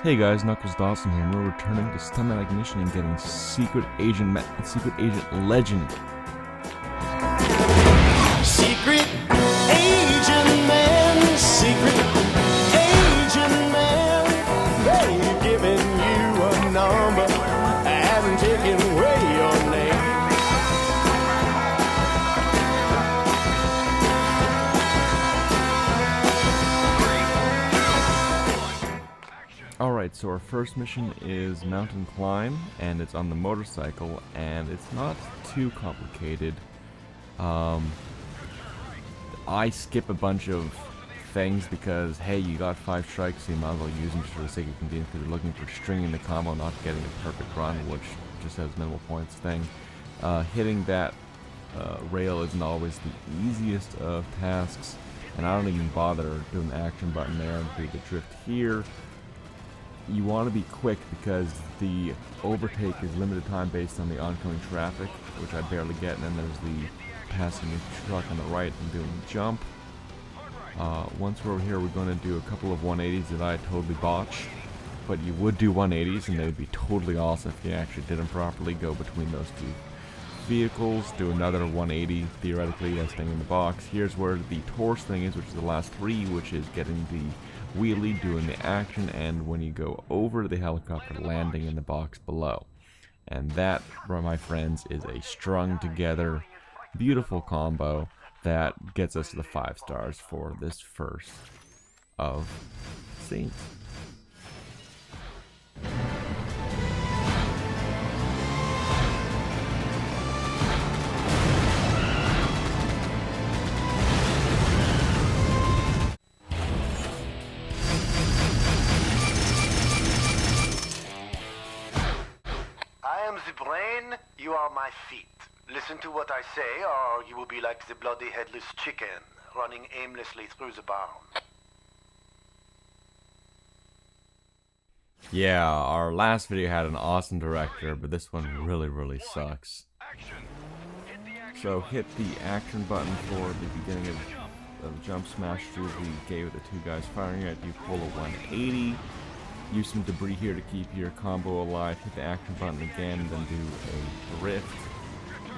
Hey guys, Knuckles Dawson here, and we're returning to Stuntman Ignition and getting Secret Agent Legend. Secret Agent Man, Secret Agent Man, they've given you a number and taken away your name. Alright, so our first mission is Mountain Climb, and it's on the motorcycle, and it's not too complicated. I skip a bunch of things because, hey, you got 5 strikes, so you might as well use them just for the sake of convenience because you're looking for stringing the combo, not getting a perfect run, which just has minimal points thing. Hitting that rail isn't always the easiest of tasks, and I don't even bother doing the action button there and do the drift here. You want to be quick because the overtake is limited time based on the oncoming traffic, which I barely get, and then there's the passing truck on the right and doing the jump. Once we're over here, we're going to do a couple of 180s that I totally botch, but you would do 180s and they would be totally awesome if you actually did them properly. Go between those two vehicles, do another 180 theoretically as thing in the box. Here's where the Taurus thing is, which is the last 3, which is getting the wheelie, doing the action, and when you go over the helicopter, landing in the box below. And that, my friends, is a strung together beautiful combo that gets us to the 5 stars for this first of scenes. I am the brain, you are my feet. Listen to what I say, or you will be like the bloody headless chicken, running aimlessly through the barn. Yeah, our last video had an awesome director, but this one really sucks. So hit the action button for the beginning of the jump smash through the gate with the 2 guys firing at you, pull a 180. Use some debris here to keep your combo alive. Hit the action button again, then do a drift.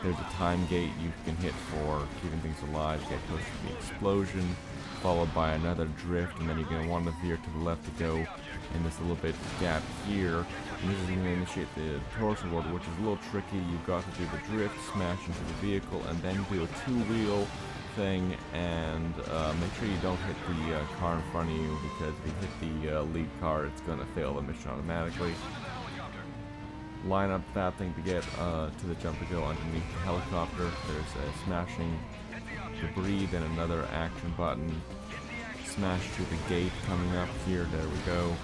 There's a time gate you can hit for keeping things alive. Get close to the explosion, followed by another drift, and then you're going to want to veer to the left to go in this little bit gap here. And this is going to initiate the Taurus award, which is a little tricky. You've got to do the drift, smash into the vehicle, and then do a 2-wheel thing, and make sure you don't hit the car in front of you, because if you hit the lead car, it's going to fail the mission automatically. Line up that thing to get to the jump to go underneath the helicopter. There's a smashing debris, then another action button. Smash through the gate coming up here, there we go,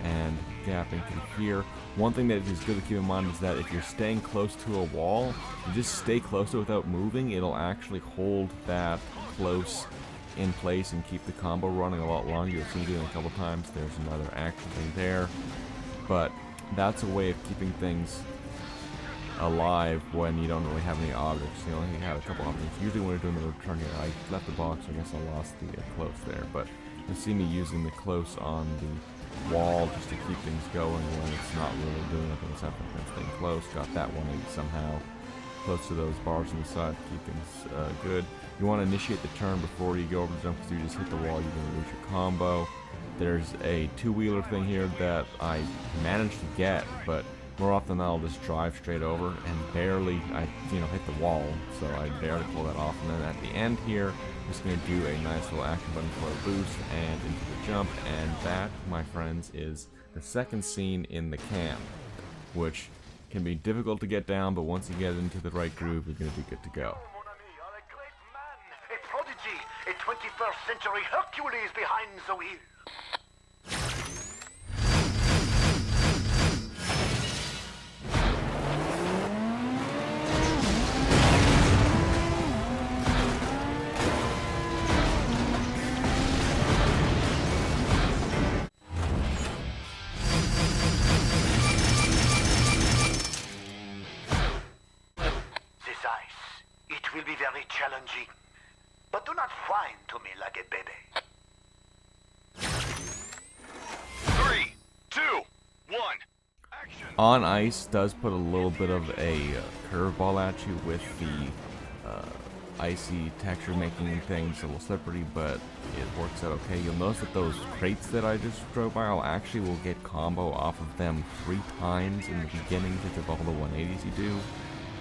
and gapping through here. One thing that is good to keep in mind is that if you're staying close to a wall, you just stay closer without moving, it'll actually hold that close in place and keep the combo running a lot longer. You'll see me doing it a couple times. There's another action thing there, but that's a way of keeping things alive when you don't really have any objects. You only have a couple objects. Usually when you're doing the return here, I left the box, so I guess I lost the close there, but you see me using the close on the wall just to keep things going when it's not really doing anything except for staying close. Got that 180 somehow close to those bars on the side to keep things good. You want to initiate the turn before you go over the jump, because you just hit the wall, you're going to lose your combo. There's a 2-wheeler thing here that I managed to get, but more often than not, I'll just drive straight over and barely, hit the wall, so I barely pull that off. And then at the end here, I'm just going to do a nice little action button for a boost and into the jump, and that, my friends, is the second scene in the camp, which can be difficult to get down, but once you get into the right groove, you're going to be good to go. A great man, a prodigy, a 21st century Hercules behind the wheel. It will be very challenging, but do not whine to me like a baby. 3, 2, On ice does put a little bit of a curveball at you with the icy texture, making things a little slippery, but it works out okay. You'll notice that those crates that I just drove by, I'll actually will get combo off of them 3 times in the beginning because of all the 180s you do.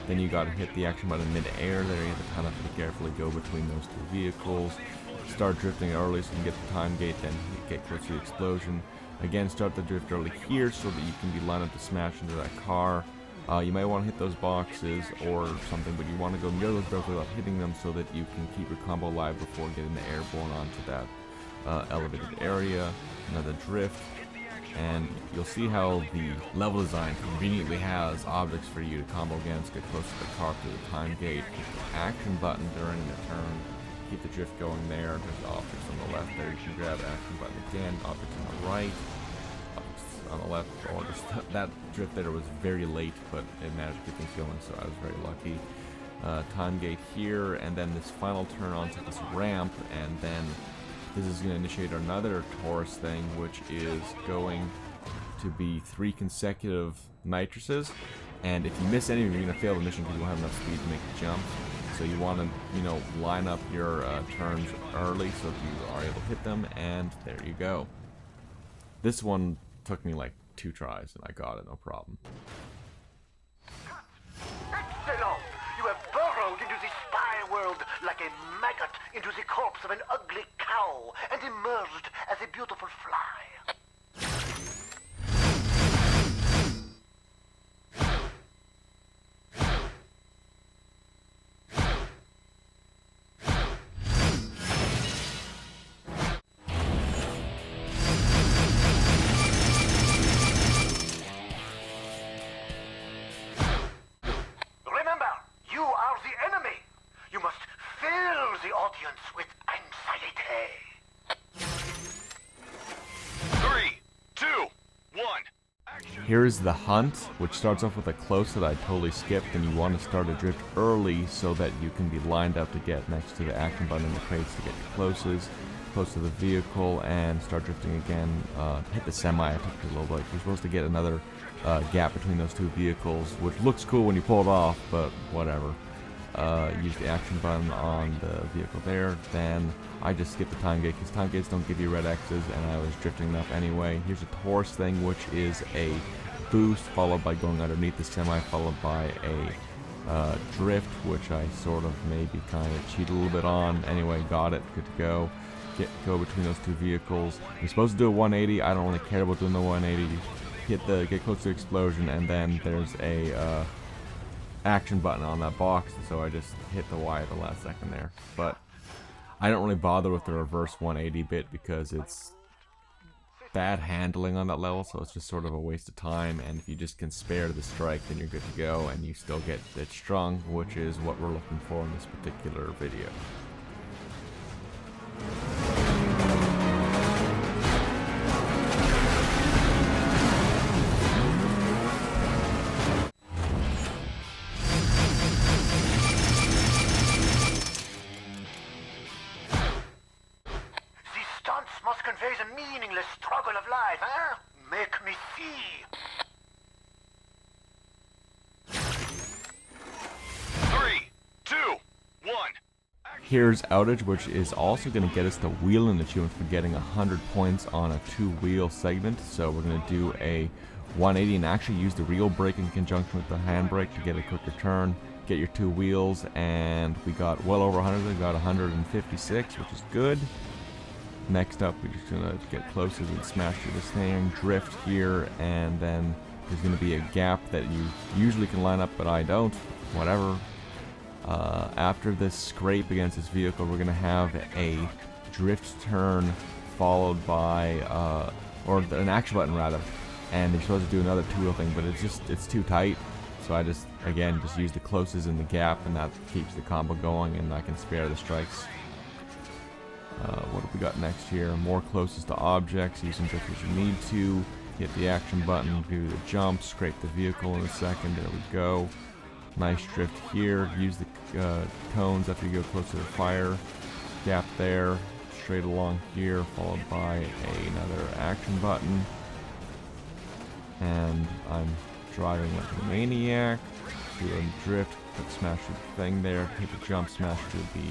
Then you gotta hit the action button mid-air there. You have to kind of carefully go between those 2 vehicles. Start drifting early so you can get the time gate, then get close to the explosion. Again, start the drift early here so that you can be lined up to smash into that car. You might want to hit those boxes or something, but you want to go near those barrels without hitting them so that you can keep your combo alive before getting the airborne onto that elevated area. Another drift, and you'll see how the level design conveniently has objects for you to combo against, get close to the car through the time gate, hit the action button during the turn, keep the drift going there. There's objects on the left there, you can grab action button again, objects on the right, on the left. Oh, just that drift there was very late, but it managed to get things going, so I was very lucky. Time gate here, and then this final turn onto this ramp, and then this is going to initiate another Taurus thing, which is going to be 3 consecutive nitroses, and if you miss any of them, you're going to fail the mission because you won't have enough speed to make a jump. So you want to, line up your turns early so that you are able to hit them, and there you go. This one took me like 2 tries, and I got it, no problem. Excellent! You have burrowed into the spy world like a maggot into the corpse of an ugly cow and emerged as a beautiful fly. With anxiety. 3, 2, 1. Action. Here's the hunt, which starts off with a close that I totally skipped, and you want to start a drift early so that you can be lined up to get next to the action button in the crates to get your close to the vehicle, and start drifting again. Hit the semi, I took it a little bit. You're supposed to get another gap between those 2 vehicles, which looks cool when you pull it off, but whatever. Use the action button on the vehicle there. Then I just skipped the time gate because time gates don't give you red X's, and I was drifting enough anyway. Here's a Taurus thing, which is a boost followed by going underneath the semi, followed by a drift, which I sort of maybe kind of cheated a little bit on. Anyway, got it, good to go. Go between those 2 vehicles. You're supposed to do a 180. I don't really care about doing the 180. Get close to the explosion, and then there's a action button on that box, so I just hit the Y at the last second there. But I don't really bother with the reverse 180 bit because it's bad handling on that level, so it's just sort of a waste of time, and if you just can spare the strike, then you're good to go, and you still get it strung, which is what we're looking for in this particular video. Must convey the meaningless struggle of life, huh? Make me see. 3, 2, 1. Here's Outage, which is also going to get us the wheeling achievement for getting 100 points on a 2-wheel segment. So we're going to do a 180 and actually use the real brake in conjunction with the handbrake to get a quicker turn, get your 2 wheels, and we got well over 100. We got 156, which is good. Next up, we're just gonna get closer and smash through this thing, drift here, and then there's gonna be a gap that you usually can line up, but I don't. Whatever. After this scrape against this vehicle, we're gonna have a drift turn followed by, or an action button rather, and you're supposed to do another 2-wheel thing, but it's too tight. So I just use the closest in the gap, and that keeps the combo going, and I can spare the strikes. What have we got next here? More closest to objects, using drift as you need to. Hit the action button, do the jump, scrape the vehicle in a second, there we go. Nice drift here, use the cones after you go close to the fire. Gap there, straight along here, followed by another action button. And I'm driving like a maniac, do a drift, quick smash through the thing there, hit the jump smash through the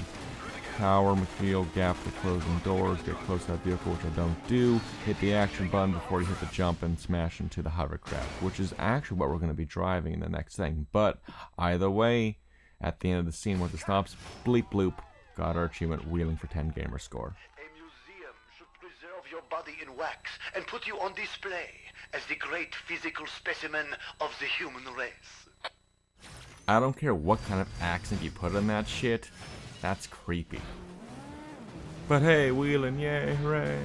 tower, McFeel, gap the closing doors, get close to that vehicle, which I don't do, hit the action button before you hit the jump and smash into the hovercraft, which is actually what we're going to be driving in the next thing. But either way, at the end of the scene where the stops, bleep bloop, got our achievement, wheeling for 10 gamer score. A museum should preserve your body in wax and put you on display as the great physical specimen of the human race. I don't care what kind of accent you put on that shit, that's creepy. But hey, wheeling, yay, hooray.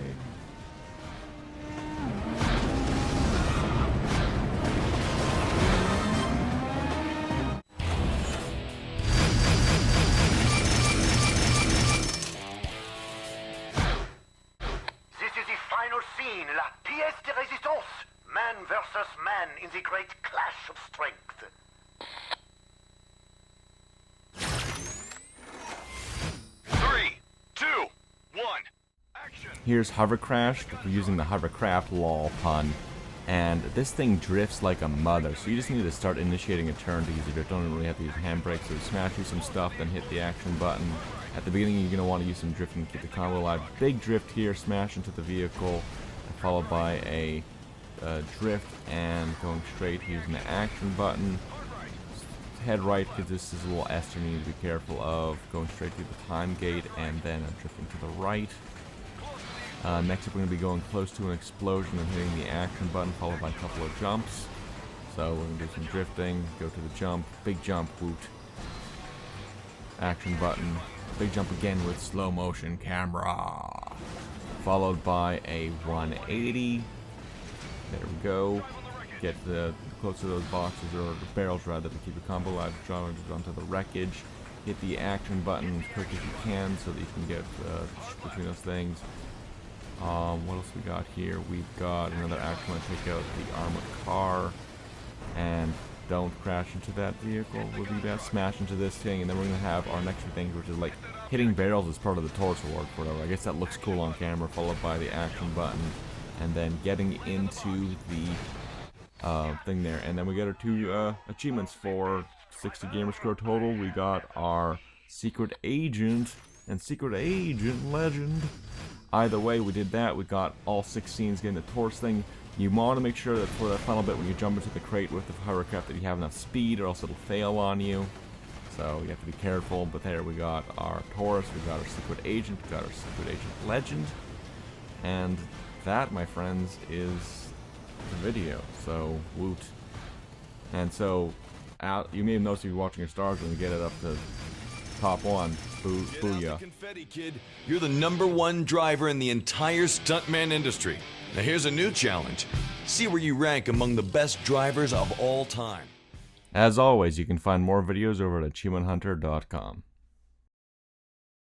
This is the final scene, la pièce de résistance. Man versus man in the great clash of strength. 3, 2, 1, action! Here's hovercraft, we're using the hovercraft lol pun. And this thing drifts like a mother, so you just need to start initiating a turn to use it. You don't really have to use handbrakes, so smash through some stuff, then hit the action button. At the beginning, you're going to want to use some drifting to keep the combo alive. Big drift here, smash into the vehicle, followed by a drift and going straight using the action button. Head right, because this is a little S you need to be careful of. Going straight through the time gate, and then drifting to the right. Next up, we're going to be going close to an explosion and hitting the action button, followed by a couple of jumps. So we're going to do some drifting, go to the jump, big jump, woot. Action button, big jump again with slow motion camera. Followed by a 180. There we go. Get close to those boxes, or the barrels rather, to keep the combo alive, driving onto the wreckage. Hit the action button as quick as you can so that you can get between those things. What else we got here? We've got another action to take out the armored car. And don't crash into that vehicle. We'll do that. Smash into this thing. And then we're going to have our next few things, which is like hitting barrels as part of the Taurus award, whatever. I guess that looks cool on camera, followed by the action button. And then getting into the thing there. And then we got our 2 achievements for 60 gamer score total. We got our Secret Agent and Secret Agent Legend. Either way, we did that. We got all 6 scenes getting the Taurus thing. You want to make sure that for that final bit when you jump into the crate with the hovercraft that you have enough speed, or else it'll fail on you. So you have to be careful. But there we got our Taurus, we got our Secret Agent, we got our Secret Agent Legend. And that, my friends, is the video. So, woot. And so, you may have noticed if you're watching your stars when we get it up to top 1. Booyah. Confetti, kid. You're the #1 driver in the entire Stuntman industry. Now here's a new challenge. See where you rank among the best drivers of all time. As always, you can find more videos over at achievementhunter.com.